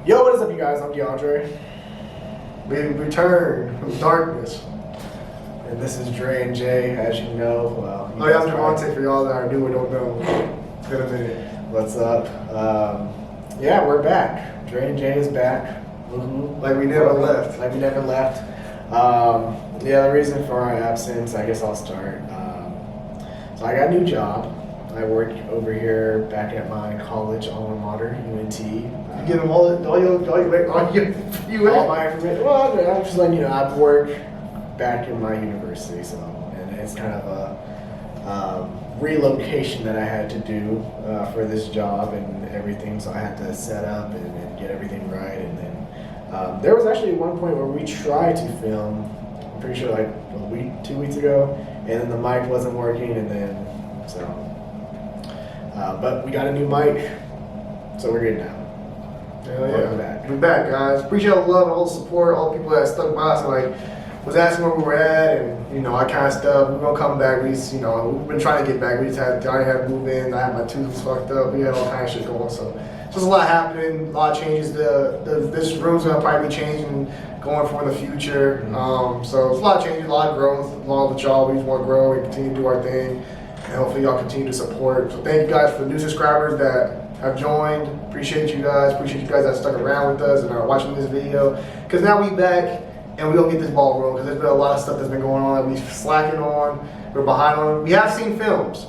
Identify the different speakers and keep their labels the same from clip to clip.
Speaker 1: Yo, what is up, you guys? I'm DeAndre.
Speaker 2: We returned from darkness.
Speaker 1: And this is Dre and Jay, as you know. Well,
Speaker 2: Oh, yeah, I'm Javante for y'all that are new or don't know. It's been a minute.
Speaker 1: What's up? Yeah, we're back. Dre and Jay is back.
Speaker 2: Like we never left.
Speaker 1: Like we never left. Yeah, the reason for our absence, I guess I'll start. So I got a new job. I work over here back at my college alma mater, UNT.
Speaker 2: You give them all your
Speaker 1: my information. Well, I'm just letting you know, I work back in my university, so, and it's kind of a relocation that I had to do for this job and everything, so I had to set up and get everything right, and then there was actually one point where we tried to film, I'm pretty sure like a week, 2 weeks ago, and then the mic wasn't working, and then, so, but we got a new mic, so we're good now.
Speaker 2: Hell yeah. We're back, guys. Appreciate all the love and all the support, all the people that stuck by us and like was asking where we were at and all that kind of stuff. We're gonna come back. We just, we've been trying to get back. We just had to move in. I had my tooth fucked up. We had all kind of shit going. So just a lot happening, a lot of changes. This room's gonna probably be changing going for the future. So it's a lot of changes, a lot of growth. Along with y'all, we just want to grow and continue to do our thing. And hopefully y'all continue to support. So thank you guys for the new subscribers that have joined. Appreciate you guys. Appreciate you guys that stuck around with us and are watching this video. Because now we back and we gonna get this ball rolling. Because there's been a lot of stuff that's been going on that we slacking on. We're behind on. We have seen films.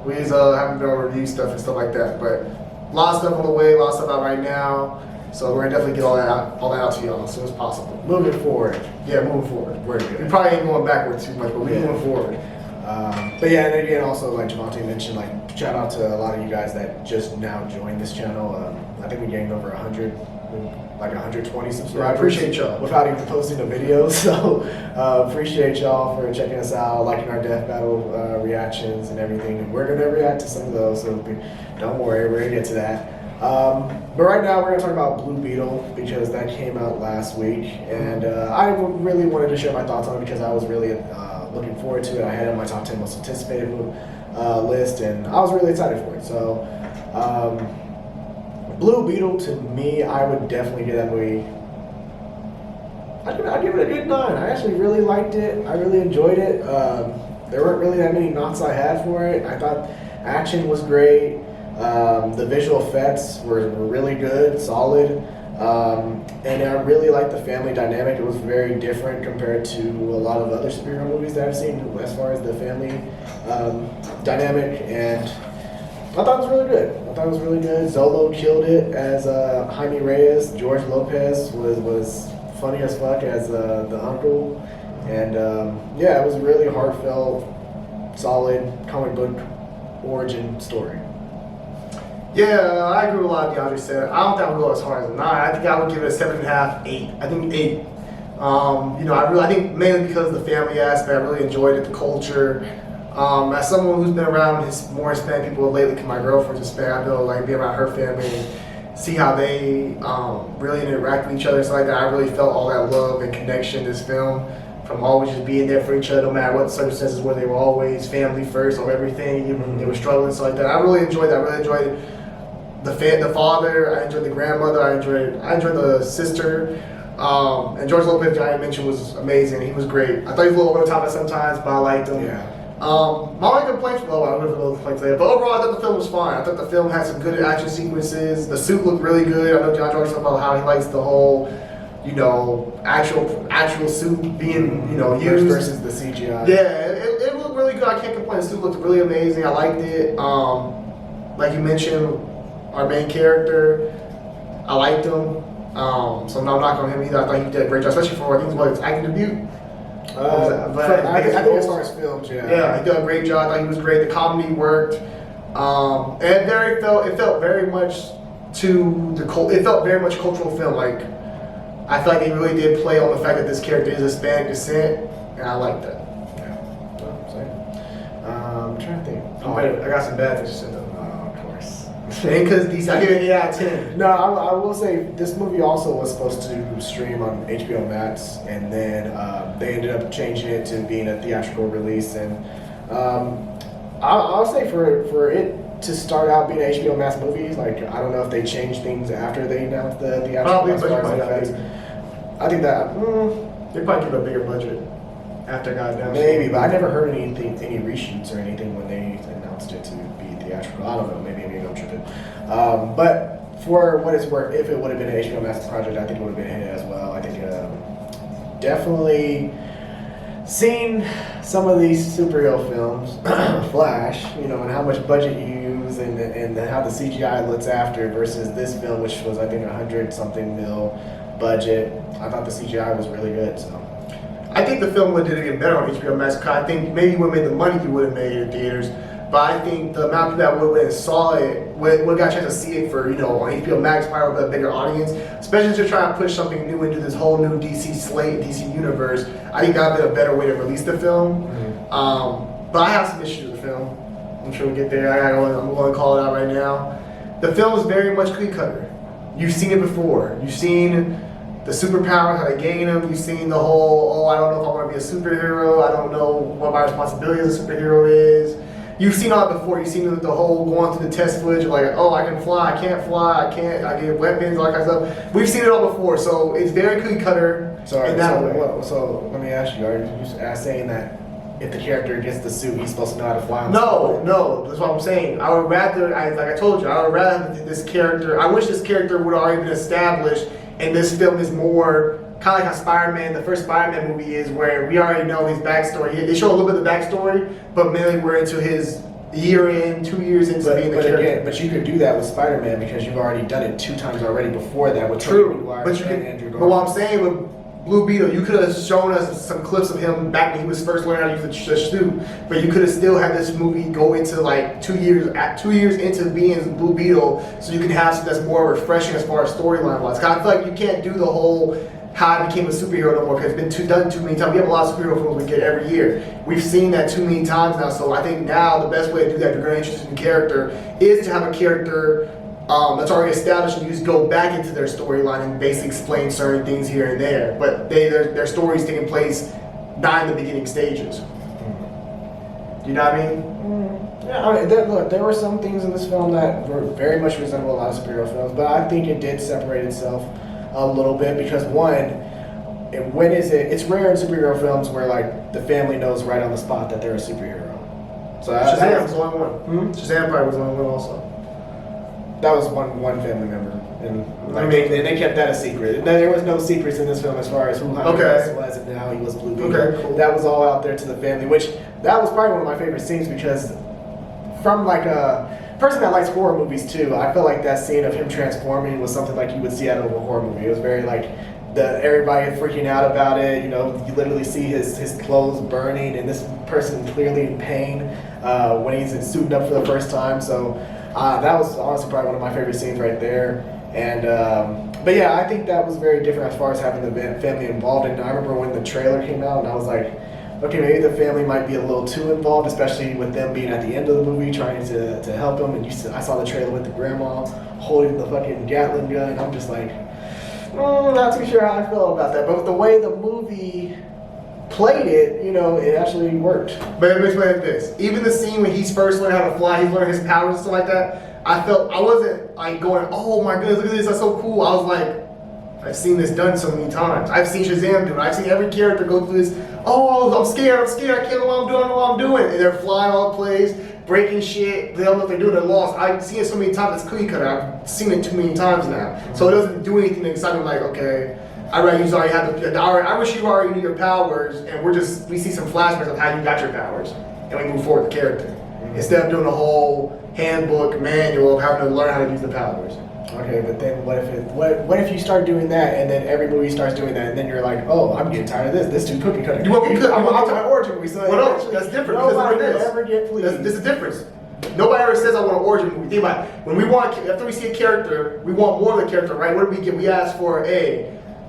Speaker 2: We just haven't been able to review stuff and stuff like that. But a lot of stuff on the way. A lot of stuff out right now. So we're gonna definitely get all that out to y'all as soon as possible.
Speaker 1: Moving forward.
Speaker 2: Yeah, moving forward.
Speaker 1: We're good.
Speaker 2: We probably ain't going backward too much, but we're moving forward.
Speaker 1: But yeah, and again, also like Javante mentioned, like shout out to a lot of you guys that just now joined this channel. I think we gained over 100, like 120 subscribers.
Speaker 2: Yeah, I appreciate y'all.
Speaker 1: Without even posting a video, so appreciate y'all for checking us out, liking our death battle reactions and everything. And we're gonna react to some of those, so don't worry, we're gonna get to that. But right now we're gonna talk about Blue Beetle because that came out last week, and I really wanted to share my thoughts on it because I was really looking forward to it. I had it on my top 10 most anticipated list, and I was really excited for it. So, Blue Beetle, to me, I would definitely give that movie. I'd give it a good 9. I actually really liked it. I really enjoyed it. There weren't really that many knocks I had for it. I thought action was great. The visual effects were really good, solid. And I really liked the family dynamic. It was very different compared to a lot of other superhero movies that I've seen as far as the family dynamic, and I thought it was really good. Zolo killed it as Jaime Reyes. George Lopez was funny as fuck as the uncle, and yeah, it was a really heartfelt, solid comic book origin story.
Speaker 2: Yeah, I agree with a lot of DeAndre said. I don't think I would go as hard as a 9. I think I would give it a 7.5, 8. I think 8. I think mainly because of the family aspect. I really enjoyed it, the culture. As someone who's been around more Hispanic people lately, because my girlfriend's Hispanic, I feel like being around her family and see how they really interact with each other and stuff like that. I really felt all that love and connection in this film, from always just being there for each other, no matter what the circumstances were. They were always family first of everything. Even they were struggling and stuff like that. I really enjoyed that. I really enjoyed the father. I enjoyed the grandmother. I enjoyed the sister. And George Lopez, I mentioned, was amazing. He was great. I thought he was a little over the top at sometimes, but I liked him.
Speaker 1: Yeah.
Speaker 2: My only complaints were I don't know if little complaints there, but overall I thought the film was fine. I thought the film had some good action sequences. The suit looked really good. I know John talked about how he likes the whole, actual suit being, used
Speaker 1: versus the CGI.
Speaker 2: Yeah, it looked really good. I can't complain. The suit looked really amazing. I liked it. Like you mentioned, our main character, I liked him. So I'm not knocking on him either. I thought he did a great job, especially for his acting debut.
Speaker 1: I think as far as films,
Speaker 2: yeah, he did a great job. I thought he was great. The comedy worked. And it felt very much it felt very much cultural film. Like, I feel like they really did play on the fact that this character is Hispanic descent, and I like that.
Speaker 1: I'm trying to think.
Speaker 2: I got some bad things to say though.
Speaker 1: Of course.
Speaker 2: Ain't because these, I give it an 8 out of 10.
Speaker 1: No, I will say this movie also was supposed to stream on HBO Max, and then they ended up changing it to being a theatrical release. And I'll say for it to start out being an HBO Max movie. Like, I don't know if they changed things after they announced the theatrical.
Speaker 2: Probably,
Speaker 1: as
Speaker 2: but
Speaker 1: far as
Speaker 2: you
Speaker 1: effects. I think that
Speaker 2: they probably give a bigger budget after it got announced.
Speaker 1: maybe, but I never heard any reshoots or anything when they announced it to be theatrical. I don't know. Maybe I'm tripping. But for what it's worth, if it would have been an HBO Max project, I think it would have been a hit as well. I think definitely seen some of these superhero films, Flash, you know, and how much budget you use and how the CGI looks after versus this film, which was I think 100-something mil budget. I thought the CGI was really good. So
Speaker 2: I think the film would have did even better on HBO Max. I think maybe you would have made the money you would have made in theaters. But I think the amount of people that would have saw it, would got a chance to see it for, you know, on HBO Max, probably with a bigger audience, especially if you're trying to push something new into this whole new DC slate, DC universe. I think that would be a better way to release the film. But I have some issues with the film. I'm sure we'll get there. I'm going to call it out right now. The film is very much cookie cutter. You've seen it before. You've seen the superpowers, how they gain them. You've seen the whole, I don't know if I want to be a superhero. I don't know what my responsibility as a superhero is. You've seen all that before. You've seen the whole going through the test footage of like, oh, I can fly, I can't fly, I get weapons, all that kind of stuff. We've seen it all before, so it's very cookie cutter.
Speaker 1: so let me ask you: are you saying that if the character gets the suit, he's supposed to know how to fly?
Speaker 2: No, that's what I'm saying. I would rather, like I told you, I would rather this character. I wish this character would have already been established, and this film is more kind of like how Spider-Man, the first Spider-Man movie is, where we already know his backstory. They show a little bit of the backstory, but mainly we're into his year in, 2 years into being the character.
Speaker 1: Again, but you could do that with Spider-Man because you've already done it 2 times already before that with
Speaker 2: True,
Speaker 1: Tobey Maguire
Speaker 2: but you
Speaker 1: and
Speaker 2: can.
Speaker 1: Andrew
Speaker 2: But
Speaker 1: Garfield.
Speaker 2: what I'm saying with Blue Beetle, you could have shown us some clips of him back when he was first learning how to use the suit, but you could have still had this movie go into like 2 years into being Blue Beetle, so you can have something that's more refreshing as far as storyline wise. I feel like you can't do the whole how I became a superhero no more because it's been done too many times. We have a lot of superhero films we get every year. We've seen that too many times now, so I think now the best way to do that if you're going to introduce a new character is to have a character that's already established and you just go back into their storyline and basically explain certain things here and there. But their stories taking place not in the beginning stages. You know what I mean?
Speaker 1: Yeah, I mean, there were some things in this film that were very much resemble a lot of superhero films, but I think it did separate itself a little bit because it's rare in superhero films where like the family knows right on the spot that they're a superhero. So
Speaker 2: Shazam was the only one. Shazam probably was the only one also.
Speaker 1: That was one family member, and they kept that a secret. There was no secrets in this film as far as who Jaime was and how he was Blue Beetle.
Speaker 2: Okay, cool.
Speaker 1: That was all out there to the family, which that was probably one of my favorite scenes because from like a person that likes horror movies too, I felt like that scene of him transforming was something like you would see out of a horror movie. It was very like everybody freaking out about it. You know, you literally see his clothes burning and this person clearly in pain when he's suited up for the first time. So that was honestly probably one of my favorite scenes right there. And but yeah, I think that was very different as far as having the family involved. And I remember when the trailer came out, and I was like, okay, maybe the family might be a little too involved, especially with them being at the end of the movie trying to help them. And I saw the trailer with the grandma holding the fucking Gatling gun. I'm just like, not too sure how I feel about that. But with the way the movie played it, you know, it actually worked.
Speaker 2: But let me explain it this. Even the scene when he's first learning how to fly, he's learning his powers and stuff like that, I wasn't like going, oh my goodness, look at this, that's so cool. I was like, I've seen this done so many times. I've seen Shazam do it. I've seen every character go through this, oh, I'm scared, I can't know what I'm doing, I don't know what I'm doing. And they're flying all place, breaking shit, they don't know what they're doing, they're lost. I've seen it so many times, it's cookie cutter. I've seen it too many times now. So it doesn't do anything exciting like, okay, I wish you already knew your powers, and we see some flashbacks of how you got your powers, and we move forward with the character. Instead of doing a whole handbook manual of having to learn how to use the powers.
Speaker 1: Okay, but then what if you start doing that, and then every movie starts doing that, and then you're like, oh, I'm getting tired of this. This too cookie cutter.
Speaker 2: You want me to?
Speaker 1: I'm an origin movie, so
Speaker 2: no, that's different.
Speaker 1: Nobody will ever get pleased.
Speaker 2: There's a difference. Nobody ever says I want an origin movie. Think about it. When after we see a character, we want more of the character, right? What do we get? We ask for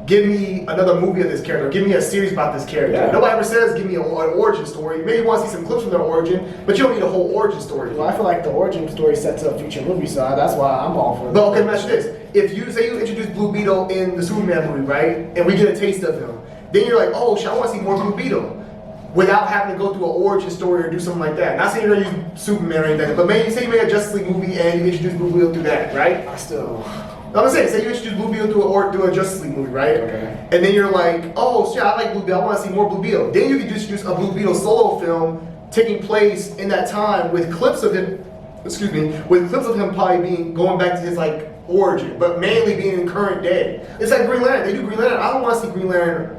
Speaker 2: give me another movie of this character. Give me a series about this character. Yeah. Nobody ever says, give me an origin story. Maybe you want to see some clips from their origin, but you don't need a whole origin story.
Speaker 1: Well, I feel like the origin story sets up future movies, so that's why I'm all for it.
Speaker 2: But okay, imagine this. If you say you introduce Blue Beetle in the Superman movie, right, and we get a taste of him, then you're like, oh, shit, I want to see more Blue Beetle. without having to go through an origin story or do something like that. Not saying you're gonna use Superman or anything, but maybe say you made a Justice League movie and you introduce Blue Beetle through that, right? I'm saying, say you introduce Blue Beetle through a Justice League movie, right?
Speaker 1: Okay.
Speaker 2: And then you're like, oh shit, I like Blue Beetle, I want to see more Blue Beetle. Then you can just use a Blue Beetle solo film taking place in that time with clips of him, probably going back to his like origin, but mainly being in current day. It's like Green Lantern. They do Green Lantern. I don't want to see Green Lantern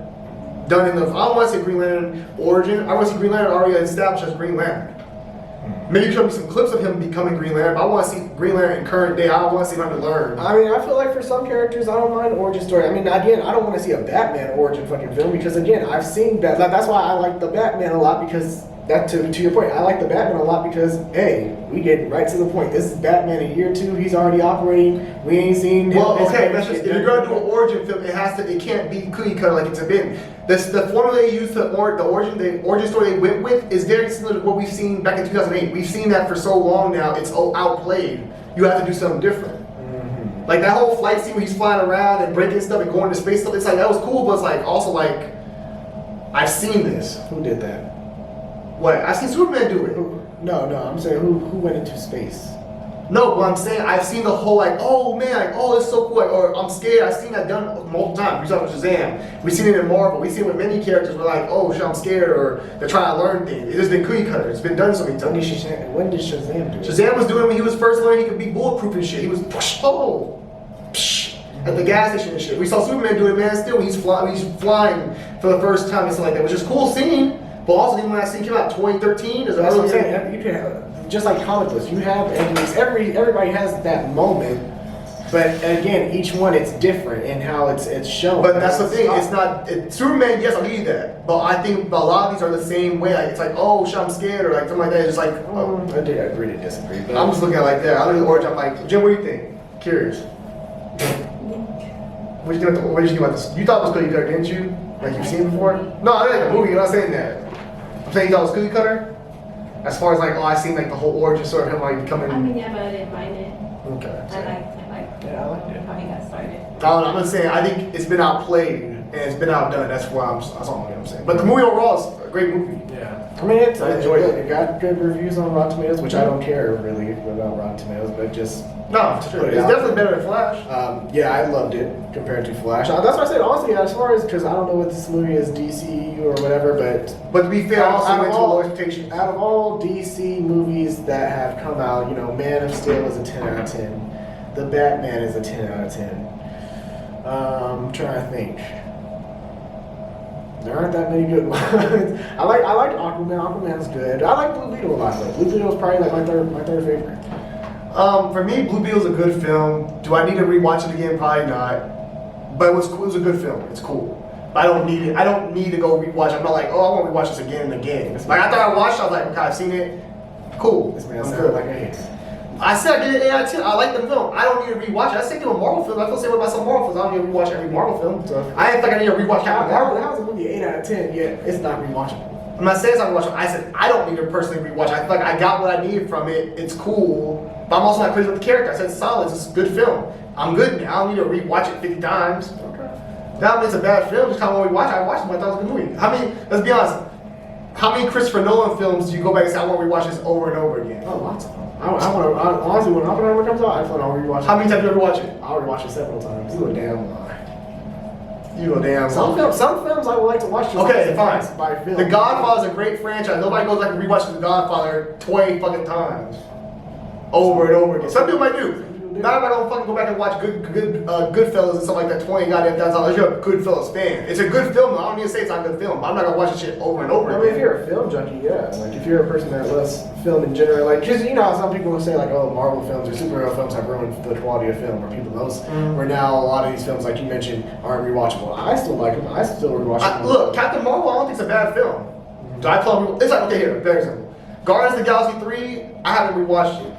Speaker 2: done in the. I don't want to see Green Lantern origin. I want to see Green Lantern already established as Green Lantern. Maybe show me some clips of him becoming Green Lantern, but I want to see Green Lantern in current day. I don't want to see him to learn.
Speaker 1: I mean, I feel like for some characters, I don't mind origin story. I mean, again, I don't want to see a Batman origin fucking film because, again, I've seen that. That's why I like the Batman a lot because, that to your point, I like the Batman a lot because, hey, we get right to the point. This is Batman in year 2. He's already operating. We ain't seen him.
Speaker 2: Well, okay, let's just, if you're going to do an origin film, it can't be cookie cutter like it's been. The formula they used the origin story they went with is very similar to what we've seen back in 2008. We've seen that for so long now, it's outplayed. You have to do something different. Mm-hmm. Like that whole flight scene where he's flying around and breaking stuff and going to space stuff, it's like, that was cool, but it's like, also like, I've seen this.
Speaker 1: Who did that?
Speaker 2: What? I've seen Superman do it.
Speaker 1: No, I'm saying who went into space?
Speaker 2: No, but I'm saying I've seen the whole like, oh man, like, oh it's so cool, like, or I'm scared. I've seen that done multiple times. We saw it with Shazam. We've seen it in Marvel. We've seen it with many characters. We're like, oh shit, I'm scared, or they're trying to learn things. It has been cookie cutter. It's been done so many times.
Speaker 1: When did Shazam do it?
Speaker 2: Shazam was doing it when he was first learning he could be bulletproof and shit. He was at the gas station and shit. We saw Superman do it, man. Still, he's flying for the first time and stuff like that, which is cool scene. But also, even when that scene came out, 2013, there's
Speaker 1: that's what I'm saying. You can have, just like comic books, you have endings. Everybody has that moment, but again, each one it's different in how it's shown.
Speaker 2: But that's the thing. It's not Superman. Yes, I'll give you that. But I think a lot of these are the same way. Like, it's like, oh shit, I'm scared, or like something like that. It's just like, oh.
Speaker 1: I agree to disagree. But
Speaker 2: I'm just looking at it like that. I don't know the origin. I'm like, Jim, what do you think? Curious. What did you think about this? You thought it was cookie cutter, didn't you? Like you've seen before? No, I like the movie. I'm not saying that. I'm saying you thought it was cookie cutter. As far as like, oh, I seen like the whole origin story of him like becoming.
Speaker 3: I mean, yeah, but I didn't mind it.
Speaker 2: Okay.
Speaker 3: I liked
Speaker 1: Yeah, I liked it.
Speaker 3: how he got started.
Speaker 2: I don't know, I'm just saying, I think it's been outplayed and it's been outdone. That's all I'm saying. But the movie overall is a great movie.
Speaker 1: Yeah. I mean,
Speaker 2: I enjoyed it.
Speaker 1: It got good reviews on Rotten Tomatoes, which I don't care really about Rotten Tomatoes, but just.
Speaker 2: No, it's true. It's definitely better than Flash.
Speaker 1: Yeah, I loved it compared to Flash. That's why I said, honestly, as far as, because I don't know what this movie is, DCEU or whatever, but
Speaker 2: to be fair, also went to low expectations.
Speaker 1: Out of all DC movies that have come out, you know, Man of Steel is a 10 out of 10. The Batman is a 10 out of 10. I'm trying to think. There aren't that many good ones. I like Aquaman. Aquaman's good. I like Blue Beetle a lot though. Blue Beetle is probably like my third favorite.
Speaker 2: For me, Blue Beetle's a good film. Do I need to rewatch it again? Probably not. But it was cool. It was a good film. It's cool. But I don't need it. I don't need to go rewatch it. I'm not like, oh, I want to rewatch this again and again. Like after I watched it, I was like, okay, I've seen it. Cool.
Speaker 1: This man sounded like a hate.
Speaker 2: I said I get an 8 out of 10. I like the film. I don't need to rewatch it. I say to a Marvel film. I feel the same way about some Marvel films. I don't need to rewatch every Marvel film. So I ain't think I need to rewatch Captain Marvel.
Speaker 1: How is a movie 8 out of 10 yet it's not rewatchable?
Speaker 2: I'm not saying it's not rewatchable. I said I don't need to personally rewatch it. I feel like I got what I needed from it. It's cool. But I'm also not crazy with the character. I said it's solid. It's a good film. I'm good now. I don't need to rewatch it 50 times. Okay. That means it's a bad film. Just kind of when we watch it, I watched it, but I thought it was a good movie. How many, let's be honest, how many Christopher Nolan films do you go back and say, I want to rewatch this over and over again?
Speaker 1: Oh, lots of them. Honestly, when Oppenheimer comes out, I plan on rewatching it.
Speaker 2: How many times have you ever watched it?
Speaker 1: I'll rewatch it several times. You a damn lie.
Speaker 2: You a damn lie.
Speaker 1: Some films I would like to watch just
Speaker 2: okay, fine.
Speaker 1: By film.
Speaker 2: The Godfather's a great franchise. Nobody goes back and rewatches The Godfather 20 fucking times. Over and over again. Some people might do. Not everybody gonna fucking go back and watch Goodfellas and stuff like that 20 goddamn times. Unless you're a Goodfellas fan. It's a good film. I don't need to say it's not a good film. But I'm not gonna watch this shit over and over again.
Speaker 1: I mean, if you're a film junkie, yeah. Like, if you're a person that loves film in general, like, because you know how some people will say, like, oh, Marvel films or superhero films have ruined the quality of film, or people knows. Where now a lot of these films, like you mentioned, aren't rewatchable. I still like them. I still rewatch them.
Speaker 2: Look, Captain Marvel, I don't think it's a bad film. Do I tell it's like, okay, here, very example. Guardians of the Galaxy 3, I haven't rewatched it.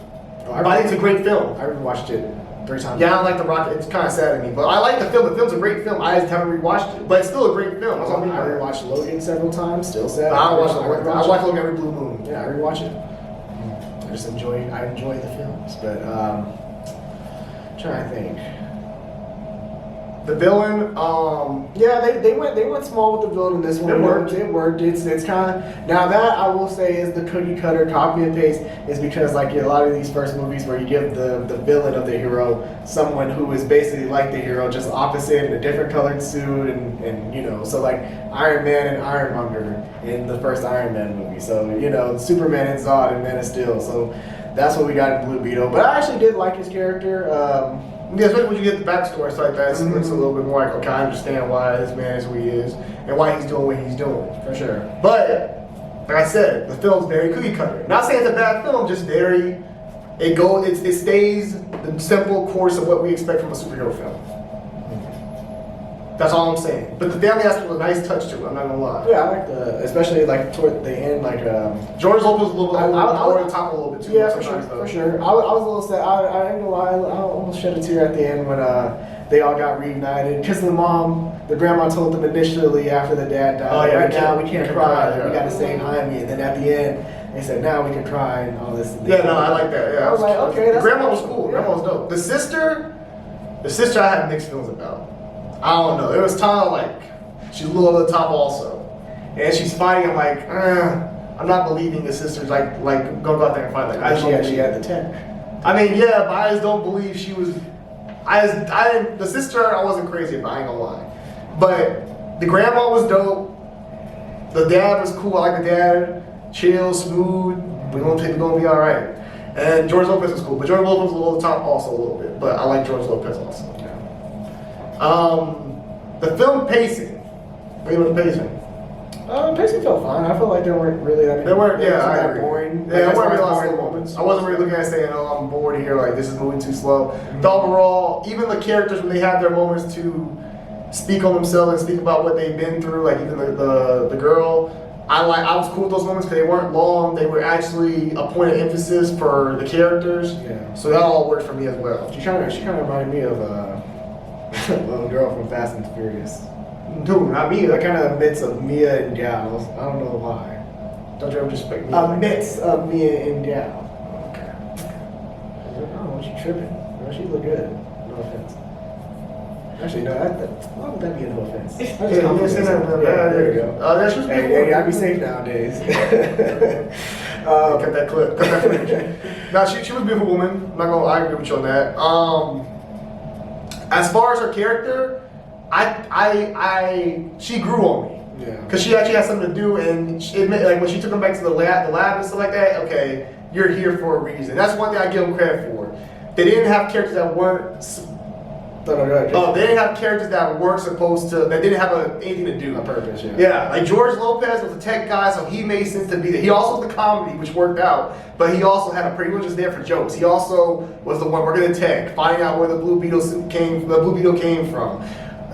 Speaker 2: But I think it's a great film.
Speaker 1: I rewatched it 3 times.
Speaker 2: Yeah, I don't like The Rocket. It's kind of sad to me. But I like the film. The film's a great film. I just haven't rewatched it. But it's still a great film. That's all I
Speaker 1: rewatched Logan several times. Still sad.
Speaker 2: I watch Logan every blue moon.
Speaker 1: Yeah, I rewatch it. I just enjoy the films. But trying to think.
Speaker 2: The villain,
Speaker 1: yeah, they went small with the villain in this one.
Speaker 2: It worked.
Speaker 1: It worked. It's kind of now that I will say is the cookie cutter copy and paste is because like a lot of these first movies where you give the villain of the hero someone who is basically like the hero, just opposite in a different colored suit and you know, so like Iron Man and Ironmonger in the first Iron Man movie. So you know, Superman and Zod and Man of Steel. So that's what we got in Blue Beetle. But I actually did like his character.
Speaker 2: yeah, especially when you get the backstory stuff like that, it's a little bit more like, okay, I understand why this man is who he is and why he's doing what he's doing.
Speaker 1: For sure.
Speaker 2: But like I said, the film's very cookie cutter. Not saying it's a bad film, just very it stays the simple course of what we expect from a superhero film. That's all I'm saying. But the family aspect was a nice touch to it, I'm not gonna lie.
Speaker 1: Yeah, I like especially like toward the end, like
Speaker 2: George Lopez was a little bit over the top a little bit too.
Speaker 1: yeah,
Speaker 2: much
Speaker 1: for sure,
Speaker 2: sometimes, though.
Speaker 1: for sure. I was a little sad. I ain't gonna lie, I almost shed a tear at the end when they all got reunited because the grandma told them initially after the dad died,
Speaker 2: Oh, yeah,
Speaker 1: right now we can't cry,
Speaker 2: yeah.
Speaker 1: we gotta save Jaime, and then at the end they said now we can cry and all this.
Speaker 2: Yeah, no, I like that. Yeah,
Speaker 1: I was like, okay,
Speaker 2: the
Speaker 1: that's
Speaker 2: grandma was
Speaker 1: cool.
Speaker 2: cool.
Speaker 1: Yeah.
Speaker 2: Grandma was dope. The sister I had mixed feelings about. I don't know. It was kind of like she's a little over the top also, and she's fighting. I'm like, I'm not believing the sister's like gonna go out there and fight. Like I just don't
Speaker 1: She
Speaker 2: believe
Speaker 1: had
Speaker 2: it.
Speaker 1: the tech.
Speaker 2: I mean, yeah, but I just don't believe she was. The sister I wasn't crazy about. I ain't gonna lie, but the grandma was dope. The dad was cool. I like the dad. Chill, smooth. We're gonna be all right. And George Lopez was cool, but George Lopez was a little over the top also a little bit. But I like George Lopez also. The film pacing. What do you know the pacing?
Speaker 1: Pacing felt fine. I felt like there weren't really that many.
Speaker 2: They weren't,
Speaker 1: it wasn't
Speaker 2: I
Speaker 1: that
Speaker 2: agree.
Speaker 1: boring.
Speaker 2: Yeah,
Speaker 1: Like,
Speaker 2: there
Speaker 1: as far
Speaker 2: weren't
Speaker 1: as
Speaker 2: really lots
Speaker 1: boring
Speaker 2: of moments. I wasn't really looking at it saying, oh, I'm bored here, like this is moving too slow. But overall, even the characters when they have their moments to speak on themselves and speak about what they've been through, like even the girl, I was cool with those moments because they weren't long. They were actually a point of emphasis for the characters.
Speaker 1: Yeah.
Speaker 2: So that all worked for me as well.
Speaker 1: She kind of reminded me of a little girl from Fast and Furious.
Speaker 2: Dude, not me.
Speaker 1: That kind of mix of Mia and Gals. I don't know why.
Speaker 2: Don't you ever disrespect me?
Speaker 1: A mix of Mia and Gal.
Speaker 2: Okay.
Speaker 1: I don't know, she tripping. No, she look good. No offense. Actually, no, why would that be a no offense?
Speaker 2: Yeah, you understand that?
Speaker 1: Yeah, there you go.
Speaker 2: That's just
Speaker 1: Hey, I'd be safe nowadays.
Speaker 2: Cut that clip. Cut that footage. Now she was a beautiful woman. I'm not gonna. I agree with you on that. As far as her character, she grew on me.
Speaker 1: Yeah.
Speaker 2: Because she actually had something to do, and like when she took him back to the lab and stuff like that. Okay, you're here for a reason. That's one thing I give them credit for. They didn't have characters that weren't. They didn't have characters that weren't supposed to. That didn't have anything to do.
Speaker 1: A purpose, yeah.
Speaker 2: Yeah, like George Lopez was a tech guy, so he made sense to be there. He also was the comedy, which worked out, but he also had a pretty much just there for jokes. He also was the one working in tech, finding out where the Blue Beetle came from,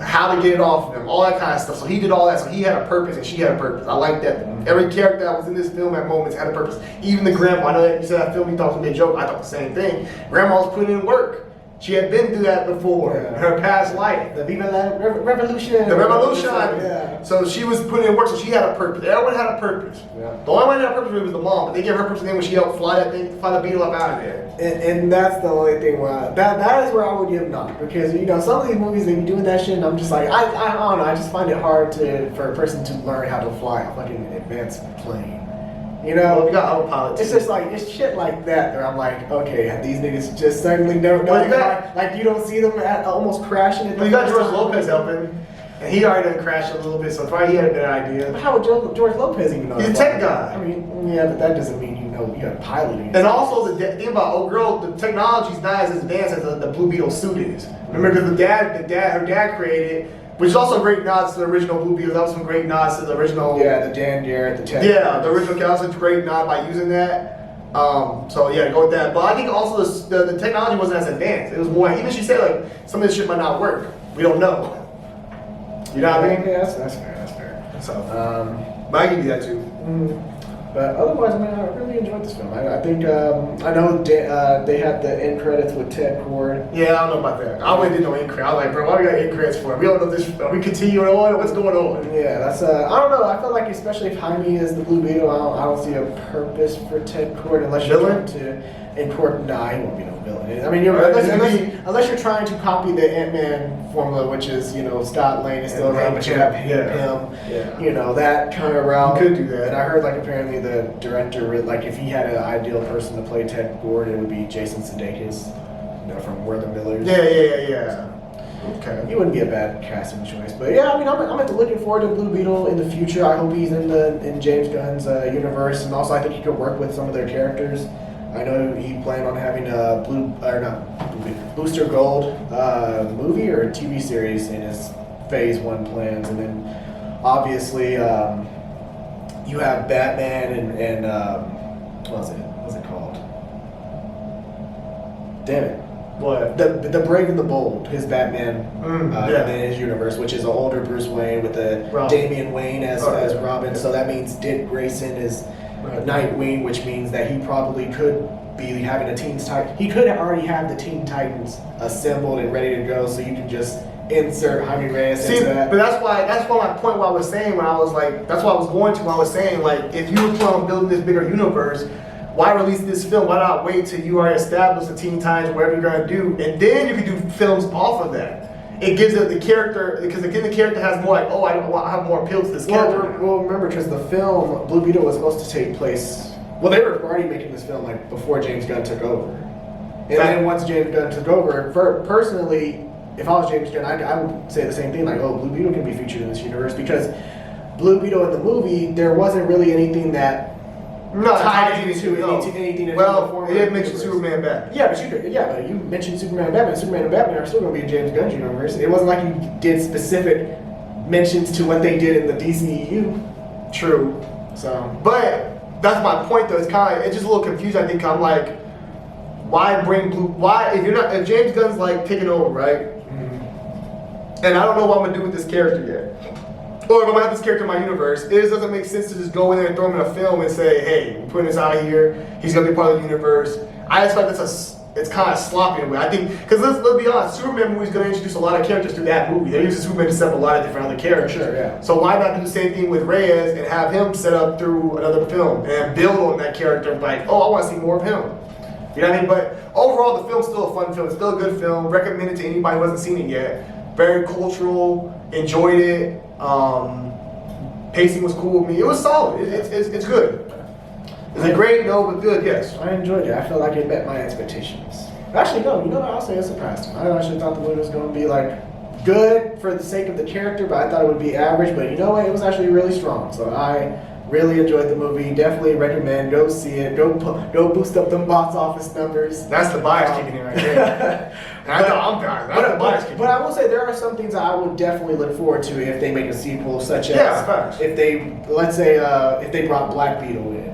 Speaker 2: how to get it off of them, all that kind of stuff. So he did all that. So he had a purpose, and she had a purpose. I like that. Every character that was in this film at moments had a purpose. Even the grandma. I know that you said that film you thought was a joke. I thought the same thing. Grandma was putting in work. She had been through that before in her past life.
Speaker 1: The Viva la Revolution.
Speaker 2: The revolution.
Speaker 1: Yeah.
Speaker 2: So she was putting in work, so she had a purpose. Everyone had a purpose.
Speaker 1: Yeah.
Speaker 2: The only one that had a purpose was the mom, but they gave her purpose then when she helped fly the Beetle up out of there.
Speaker 1: And that's the only thing where that is where I would give knock because you know some of these movies they be doing that shit and I'm just like I don't know I just find it hard for a person to learn how to fly a fucking advanced plane. You know,
Speaker 2: Well, we got autopilot.
Speaker 1: it's just like it's shit like that where I'm like, okay, these niggas just suddenly don't know.
Speaker 2: Well, you got-
Speaker 1: like you don't see them almost crashing.
Speaker 2: Well, you got George Lopez helping, and he already done crashed a little bit, so probably he had a better idea.
Speaker 1: But how would George Lopez even know?
Speaker 2: He's a
Speaker 1: that?
Speaker 2: tech guy.
Speaker 1: I mean, yeah, but that doesn't mean you know you're piloting.
Speaker 2: And also the thing about old girl, the technology's not as advanced as the Blue Beetle suit is. Remember, because her dad created, which is also great nods to the original Blue Beetle. That was some great nods to the original.
Speaker 1: Yeah, the Dan Garrett, the tech.
Speaker 2: Yeah, the original That was a great nod by using that. So yeah, go with that. But I think also the technology wasn't as advanced. It was more. Even she said like some of this shit might not work. We don't know. You know what I mean?
Speaker 1: Yeah, that's fair. That's fair.
Speaker 2: So,
Speaker 1: But
Speaker 2: I give you that too.
Speaker 1: But otherwise, I mean, I really enjoyed this film. I think I know they had the end credits with Ted Cord.
Speaker 2: Yeah, I don't know about that. I wouldn't did no end credit. I was like, bro, why we got end credits for? We don't know this. Are we continuing on? What's going on?
Speaker 1: Yeah, that's I don't know. I feel like especially if Jaime is the Blue Beetle, I don't see a purpose for Ted Cord unless you're
Speaker 2: Villain?
Speaker 1: trying to. important. Nah, he won't be no villain. I mean, unless you're trying to copy the Ant-Man formula, which is Scott Lang is still around, but you have him.
Speaker 2: Yeah.
Speaker 1: That kind of route.
Speaker 2: You could do that.
Speaker 1: And I heard like apparently the director if he had an ideal person to play Ted Gord, it would be Jason Sudeikis, from We're the Millers.
Speaker 2: Yeah. Okay.
Speaker 1: He wouldn't be a bad casting choice, but yeah, I mean, I'm looking forward to Blue Beetle in the future. I hope he's in James Gunn's universe, and also I think he could work with some of their characters. I know he planned on having a Booster Gold movie or TV series in his Phase 1 plans, and then obviously you have Batman and what's it called? Damn it.
Speaker 2: What?
Speaker 1: The Brave and the Bold, his Batman in his universe, which is an older Bruce Wayne with Damian Wayne as Robin. So that means Dick Grayson is Nightwing, which means that he probably could be having a Teen Titans. He could already have the Teen Titans assembled and ready to go, so you can just insert Jaime Reyes into that.
Speaker 2: But that's why my point. What I was saying when I was like, that's what I was going to. When I was saying if you were planning on building this bigger universe, why release this film? Why not wait till you already established the Teen Titans, whatever you're gonna do, and then you can do films off of that. It gives it the character, because again, the character has more I have more appeal to this character.
Speaker 1: Well, remember, because the film Blue Beetle was supposed to take place. Well, they were already making this film before James Gunn took over, and then once James Gunn took over, personally, if I was James Gunn, I would say the same thing. Blue Beetle can be featured in this universe, because Blue Beetle in the movie, there wasn't really anything that. Tied into anything.
Speaker 2: Well, it didn't mention Superman Batman.
Speaker 1: Yeah, but you mentioned Superman and Batman. Superman and Batman are still going to be in James Gunn's universe. It wasn't like you did specific mentions to what they did in the DCEU.
Speaker 2: True. But that's my point, though. It's just a little confusing. I think I'm like, why bring Blue? Why if James Gunn's taking over, right? Mm-hmm. And I don't know what I'm gonna do with this character yet. Or if I'm gonna have this character in my universe, it just doesn't make sense to just go in there and throw him in a film and say, hey, we're putting this out of here, he's gonna be part of the universe. I just feel like it's kind of sloppy in a way. I think, because let's be honest, Superman movie's gonna introduce a lot of characters through that movie. They're using Superman to set up a lot of different other characters.
Speaker 1: Sure, yeah.
Speaker 2: So why not do the same thing with Reyes and have him set up through another film and build on that character I want to see more of him. You know what I mean? But overall, the film's still a fun film. It's still a good film. Recommend it to anybody who hasn't seen it yet. Very cultural. Enjoyed it. Pacing was cool with me. It was solid. It's good. Is it great? No, but good. Yes.
Speaker 1: I enjoyed it. I feel like it met my expectations. Actually, no. I'll say it surprised me. I actually thought the movie was going to be good for the sake of the character, but I thought it would be average. But you know what? It was actually really strong. So I really enjoyed the movie. Definitely recommend. Go see it. Go boost up them box office numbers.
Speaker 2: That's the bias kicking in right there. But
Speaker 1: I will say there are some things I would definitely look forward to if they make a sequel, such as if they brought Black Beetle in.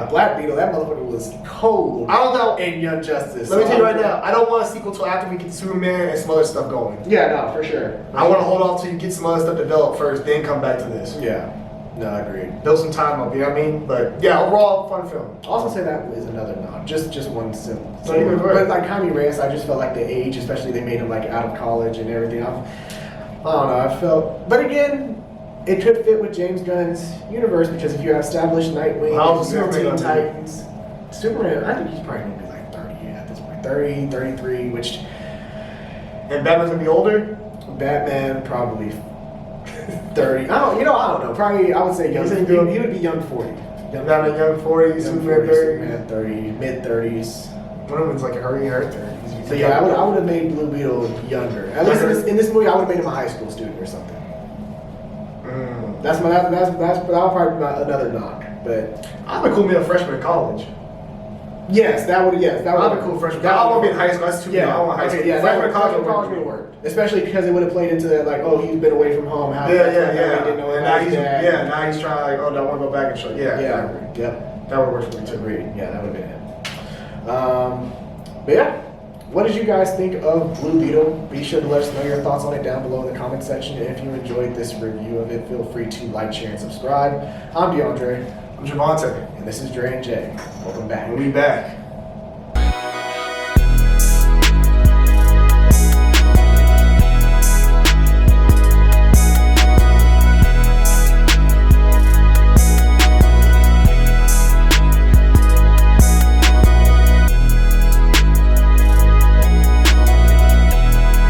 Speaker 1: Black Beetle, that motherfucker was cold.
Speaker 2: I don't know.
Speaker 1: In Young Justice.
Speaker 2: Let me tell you right now, I don't want a sequel till after we get Superman and some other stuff going.
Speaker 1: Yeah, no, for sure.
Speaker 2: I want to hold off till you get some other stuff developed first, then come back to this.
Speaker 1: Yeah. No, I agree.
Speaker 2: Build some time up, you know what I mean? But yeah, overall, fun film.
Speaker 1: I'll also say that is another nod. Just one simple.
Speaker 2: But
Speaker 1: Jaime Reyes, I just felt like the age, especially they made him out of college and everything. I don't know. I felt, but again, it could fit with James Gunn's universe because if you have established Nightwing, Teen Titans, Superman, I think he's probably gonna be 30 at this point, 30, 33, which.
Speaker 2: And Batman's gonna be older.
Speaker 1: Batman probably 30. I don't know. Probably I would say young. He would be young 40.
Speaker 2: Batman young 40, Superman 30.
Speaker 1: Superman 30, mid 30s.
Speaker 2: One of them's early in her 30s.
Speaker 1: So yeah, I would have made Blue Beetle younger. At least in this movie, I would have made him a high school student or something. That's that would probably be another knock. But
Speaker 2: I'd be cool being a freshman in college.
Speaker 1: Yes, that would. I'd
Speaker 2: be cool freshman. I want to be in high school. That's too. I want high school.
Speaker 1: Yeah,
Speaker 2: freshman in
Speaker 1: college would work. Especially because it would have played into that, he's been away from home.
Speaker 2: Now he's trying do I want to go back and show? Yeah.
Speaker 1: Yep.
Speaker 2: That would work for me too.
Speaker 1: Agreed. Yeah, that would have been it. But yeah, what did you guys think of Blue Beetle? Be sure to let us know your thoughts on it down below in the comment section. And if you enjoyed this review of it, feel free to like, share, and subscribe. I'm DeAndre.
Speaker 2: I'm Javante.
Speaker 1: And this is Dre and Jay. Welcome back.
Speaker 2: We'll be back.